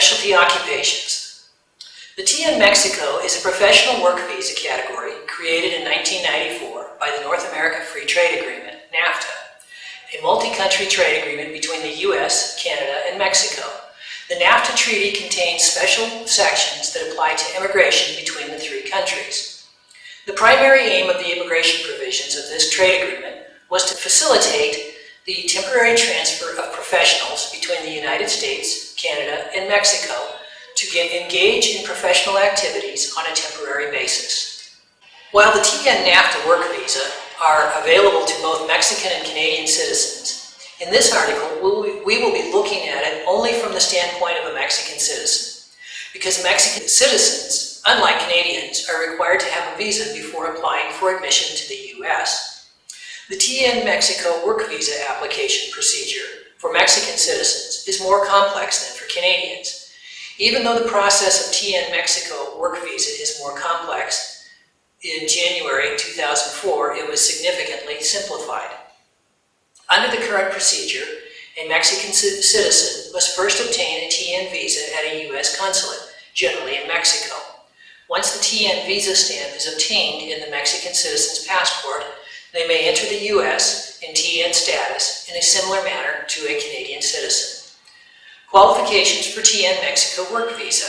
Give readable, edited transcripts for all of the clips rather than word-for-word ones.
specialty occupations. The TN Mexico is a professional work visa category created in 1994 by the North America Free Trade Agreement, NAFTA, a multi-country trade agreement between the U.S., Canada, and Mexico. The NAFTA treaty contains special sections that apply to immigration between the three countries. The primary aim of the immigration provisions of this trade agreement was to facilitate the temporary transfer of professionals between the United States, Canada, and Mexico to engage in professional activities on a temporary basis. While the TN NAFTA work visa are available to both Mexican and Canadian citizens, in this article we will be looking at it only from the standpoint of a Mexican citizen, because Mexican citizens, unlike Canadians, are required to have a visa before applying for admission to the U.S. The TN Mexico work visa application procedure for Mexican citizens is more complex than for Canadians. Even though the process of TN Mexico work visa is more complex, in January 2004 it was significantly simplified. Under the current procedure, a Mexican citizen must first obtain a TN visa at a U.S. consulate, generally in Mexico. Once the TN visa stamp is obtained in the Mexican citizen's passport, they may enter the U.S. in TN status in a similar manner to a Canadian citizen. Qualifications for TN Mexico work visa.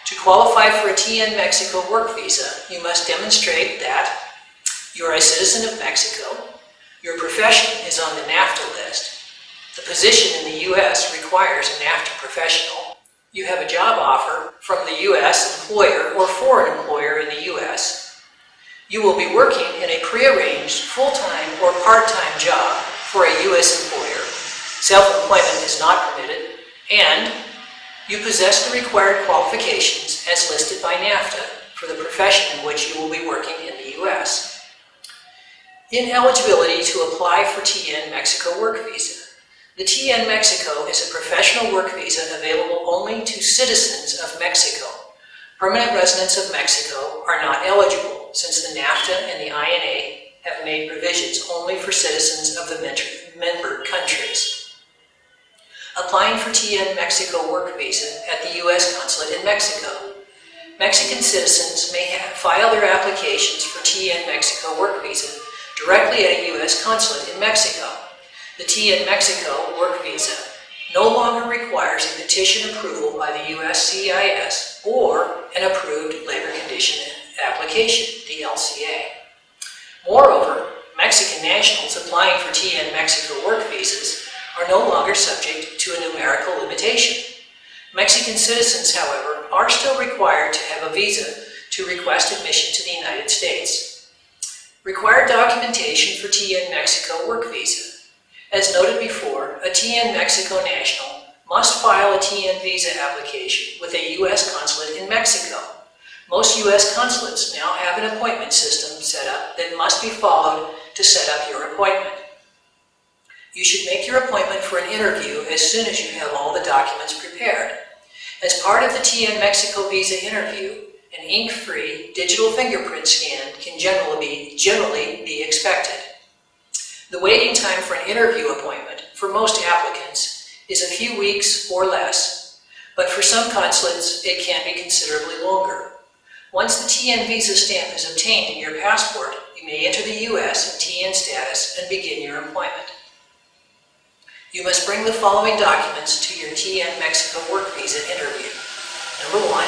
To qualify for a TN Mexico work visa, you must demonstrate that you are a citizen of Mexico, your profession is on the NAFTA list, the position in the U.S. requires a NAFTA professional, you have a job offer from the U.S. employer or foreign employer in the U.S., you will be working in a prearranged full-time or part-time job for a U.S. employer, self-employment is not permitted, and you possess the required qualifications as listed by NAFTA for the profession in which you will be working in the U.S. Ineligibility to apply for TN Mexico work visa. The TN Mexico is a professional work visa available only to citizens of Mexico. Permanent residents of Mexico are not eligible, since the NAFTA and the INA have made provisions only for citizens of the member countries. Applying for TN Mexico work visa at the U.S. consulate in Mexico. Mexican citizens may file their applications for TN Mexico work visa directly at a U.S. consulate in Mexico. The TN Mexico work visa no longer requires a petition approval by the USCIS or an approved labor condition application, the LCA. Moreover, Mexican nationals applying for TN Mexico work visas are no longer subject to a numerical limitation. Mexican citizens, however, are still required to have a visa to request admission to the United States. Required documentation for TN Mexico work visa. As noted before, a TN Mexico national must file a TN visa application with a U.S. consulate in Mexico. Most U.S. consulates now have an appointment system set up that must be followed to set up your appointment. You should make your appointment for an interview as soon as you have all the documents prepared. As part of the TN Mexico visa interview, an ink-free digital fingerprint scan can generally be expected. The waiting time for an interview appointment for most applicants is a few weeks or less, but for some consulates it can be considerably longer. Once the TN visa stamp is obtained in your passport, you may enter the U.S. in TN status and begin your appointment. You must bring the following documents to your TN Mexico work visa interview. Number 1,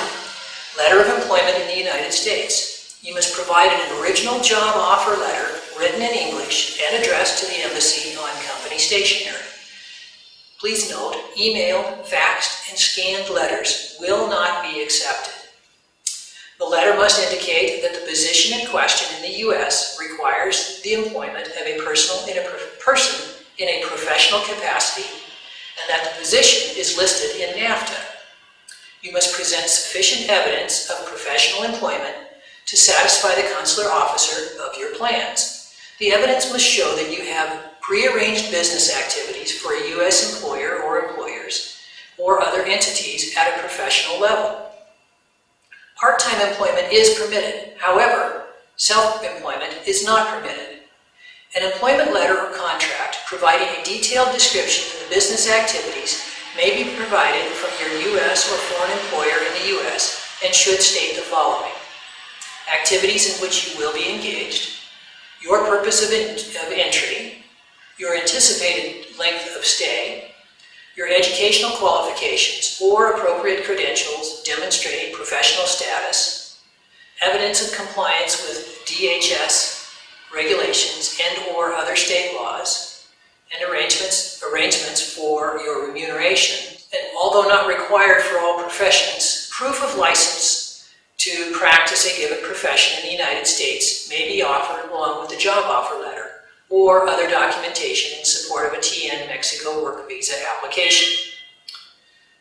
letter of employment in the United States. You must provide an original job offer letter written in English and addressed to the embassy on company stationery. Please note, emailed, faxed, and scanned letters will not be accepted. The letter must indicate that the position in question in the U.S. requires the employment of a person in a professional capacity and that the position is listed in NAFTA. You must present sufficient evidence of professional employment to satisfy the consular officer of your plans. The evidence must show that you have prearranged business activities for a U.S. employer or employers or other entities at a professional level. Part-time employment is permitted. However, self-employment is not permitted. An employment letter or contract providing a detailed description of the business activities may be provided from your U.S. or foreign employer in the U.S. and should state the following: activities in which you will be engaged, your purpose of entry, your anticipated length of stay, your educational qualifications or appropriate credentials demonstrating professional status, evidence of compliance with DHS regulations and/or other state laws, and arrangements for your remuneration, and although not required for all professions, proof of license to practice a given profession in the United States may be offered along with the job offer letter or other documentation in support of a TN Mexico work visa application.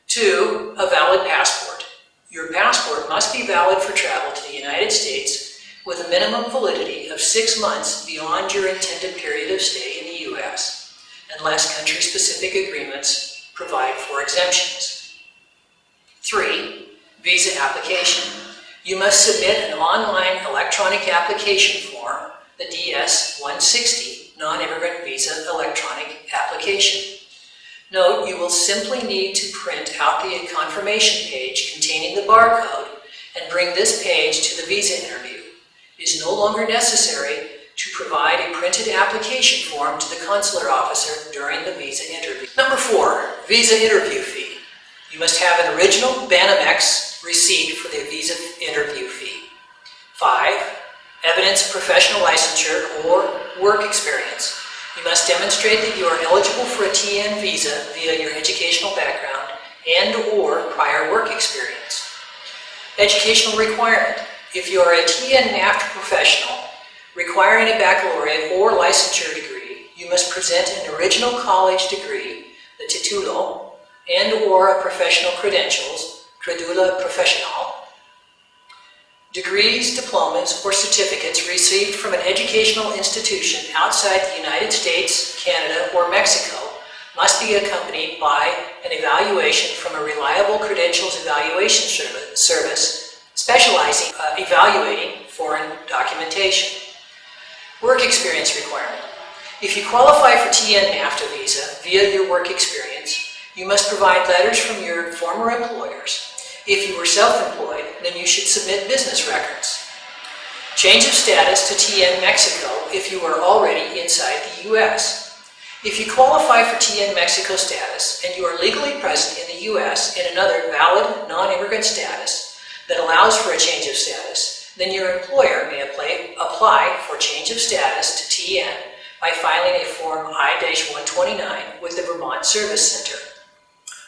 2. A valid passport. Your passport must be valid for travel to the United States with a minimum validity of 6 months beyond your intended period of stay in the U.S., unless country-specific agreements provide for exemptions. 3. Visa application. You must submit an online electronic application form, the DS-160 Non-Immigrant Visa Electronic Application. Note, you will simply need to print out the confirmation page containing the barcode and bring this page to the visa interview. It is no longer necessary to provide a printed application form to the consular officer during the visa interview. Number 4, visa interview fee. You must have an original Banamex receipt for the visa interview fee. 5, evidence of professional licensure or work experience. You must demonstrate that you are eligible for a TN visa via your educational background and/or prior work experience. Educational requirement. If you are a TN NAFTA professional requiring a baccalaureate or licensure degree, you must present an original college degree, the titulo, and/or a professional credentials, credula professional. Degrees, diplomas, or certificates received from an educational institution outside the United States, Canada, or Mexico must be accompanied by an evaluation from a reliable credentials evaluation service specializing evaluating foreign documentation. Work experience requirement. If you qualify for TN NAFTA visa via your work experience, you must provide letters from your former employers. If you were self-employed, then you should submit business records. Change of status to TN Mexico if you are already inside the U.S. If you qualify for TN Mexico status and you are legally present in the U.S. in another valid non-immigrant status that allows for a change of status, then your employer may apply for change of status to TN by filing a Form I-129 with the Vermont Service Center.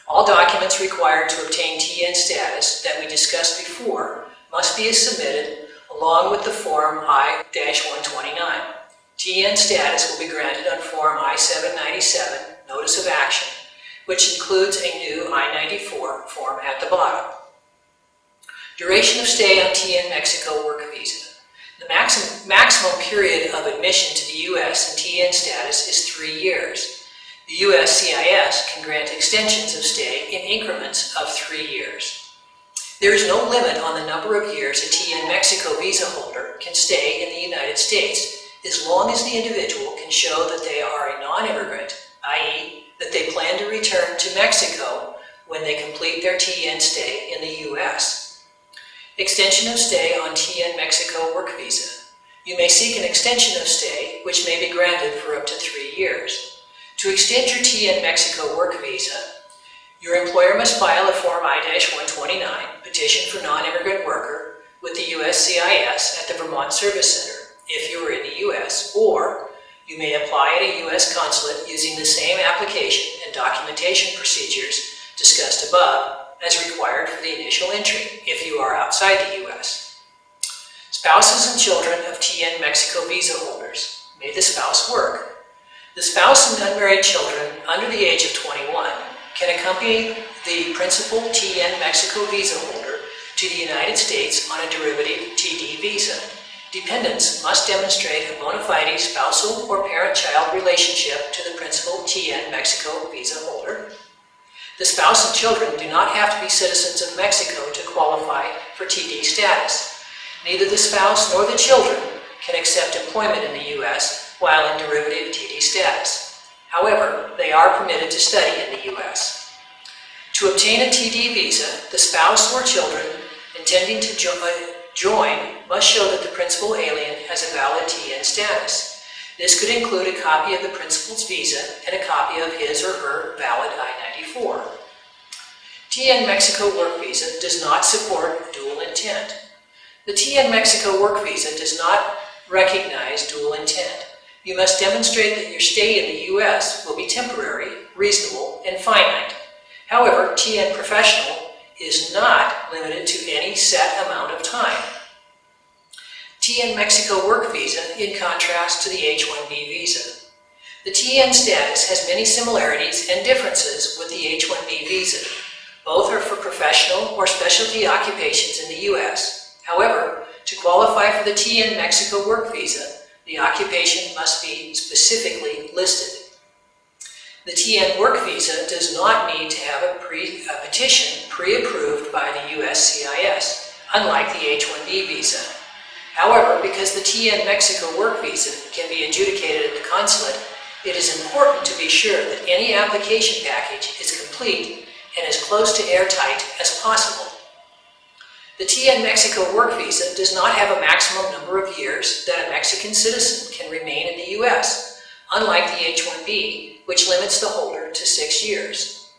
All documents required to obtain TN status that we discussed before must be submitted along with the Form I-129. TN status will be granted on Form I-797, Notice of Action, which includes a new I-94 form at the bottom. Duration of stay on TN Mexico work visa. The maximum period of admission to the U.S. in TN status is 3 years. The USCIS can grant extensions of stay in increments of 3 years. There is no limit on the number of years a TN Mexico visa holder can stay in the United States, as long as the individual can show that they are a non-immigrant, i.e., that they plan to return to Mexico when they complete their TN stay in the U.S. Extension of stay on TN Mexico work visa. You may seek an extension of stay, which may be granted for up to 3 years. To extend your TN Mexico work visa, your employer must file a Form I-129, Petition for Non-Immigrant Worker, with the USCIS at the Vermont Service Center, if you are in the U.S., or you may apply at a U.S. consulate using the same application and documentation procedures discussed above as required for the initial entry, if you are outside the U.S. Spouses and children of TN Mexico visa holders. May the spouse work. The spouse and unmarried children under the age of 21 can accompany the principal TN Mexico visa holder to the United States on a derivative TD visa. Dependents must demonstrate a bona fide spousal or parent-child relationship to the principal TN Mexico visa holder. The spouse and children do not have to be citizens of Mexico to qualify for TD status. Neither the spouse nor the children can accept employment in the U.S. while in derivative TD status. However, they are permitted to study in the U.S. To obtain a TD visa, the spouse or children intending to join must show that the principal alien has a valid TN status. This could include a copy of the principal's visa and a copy of his or her valid I-94. TN Mexico Work Visa does not support dual intent. The TN Mexico Work Visa does not recognize dual intent. You must demonstrate that your stay in the U.S. will be temporary, reasonable, and finite. However, TN Professional is not limited to any set amount of time. TN Mexico Work Visa in contrast to the H-1B visa. The TN status has many similarities and differences with the H-1B visa. Both are for professional or specialty occupations in the U.S. However, to qualify for the TN Mexico Work Visa, the occupation must be specifically listed. The TN Work Visa does not need to have a petition pre-approved by the USCIS, unlike the H-1B visa. However, because the TN Mexico Work Visa can be adjudicated at the consulate, it is important to be sure that any application package is complete and as close to airtight as possible. The TN Mexico Work Visa does not have a maximum number of years that a Mexican citizen can remain in the U.S., unlike the H-1B, which limits the holder to 6 years.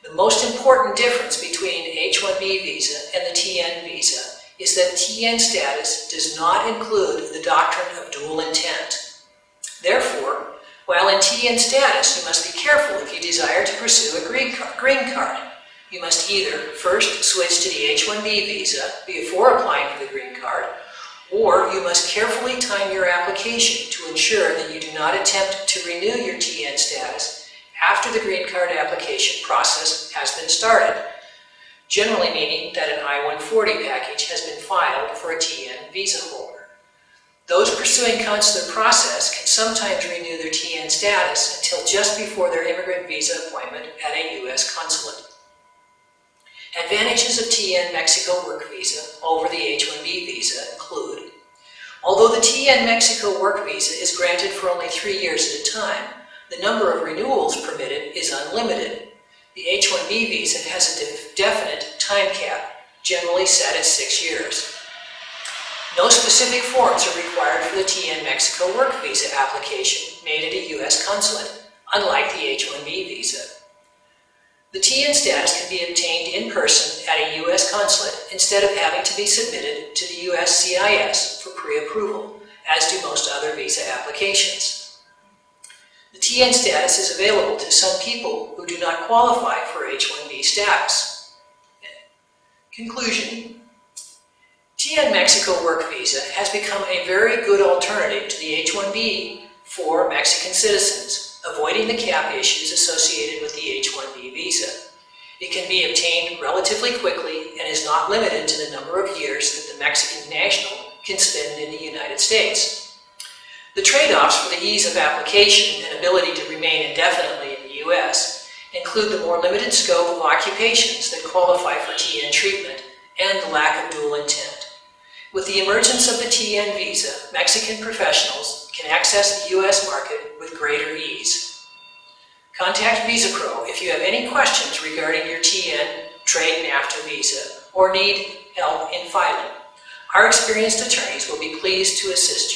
The most important difference between H-1B visa and the TN visa is that TN status does not include the doctrine of dual intent. Therefore, while in TN status, you must be careful if you desire to pursue a green card. You must either first switch to the H-1B visa before applying for the green card, or you must carefully time your application to ensure that you do not attempt to renew your TN status after the green card application process has been started, generally meaning that an I-140 package has been filed for a TN visa holder. Those pursuing consular process can sometimes renew their TN status until just before their immigrant visa appointment at a U.S. consulate. Advantages of TN Mexico Work Visa over the H-1B visa include: although the TN Mexico Work Visa is granted for only 3 years at a time, the number of renewals permitted is unlimited. The H-1B visa has a definite time cap, generally set at 6 years. No specific forms are required for the TN Mexico Work Visa application made at a U.S. consulate, unlike the H-1B visa. The TN status can be obtained in person at a U.S. consulate instead of having to be submitted to the USCIS for pre-approval, as do most other visa applications. The TN status is available to some people who do not qualify for H-1B status. Conclusion: TN Mexico Work Visa has become a very good alternative to the H-1B for Mexican citizens, avoiding the cap issues associated with the H-1B visa. It can be obtained relatively quickly and is not limited to the number of years that the Mexican national can spend in the United States. The trade-offs for the ease of application and ability to remain indefinitely in the U.S. include the more limited scope of occupations that qualify for TN treatment and the lack of dual intent. With the emergence of the TN visa, Mexican professionals can access the U.S. market with greater ease. Contact VisaPro if you have any questions regarding your TN Trade NAFTA visa or need help in filing. Our experienced attorneys will be pleased to assist you.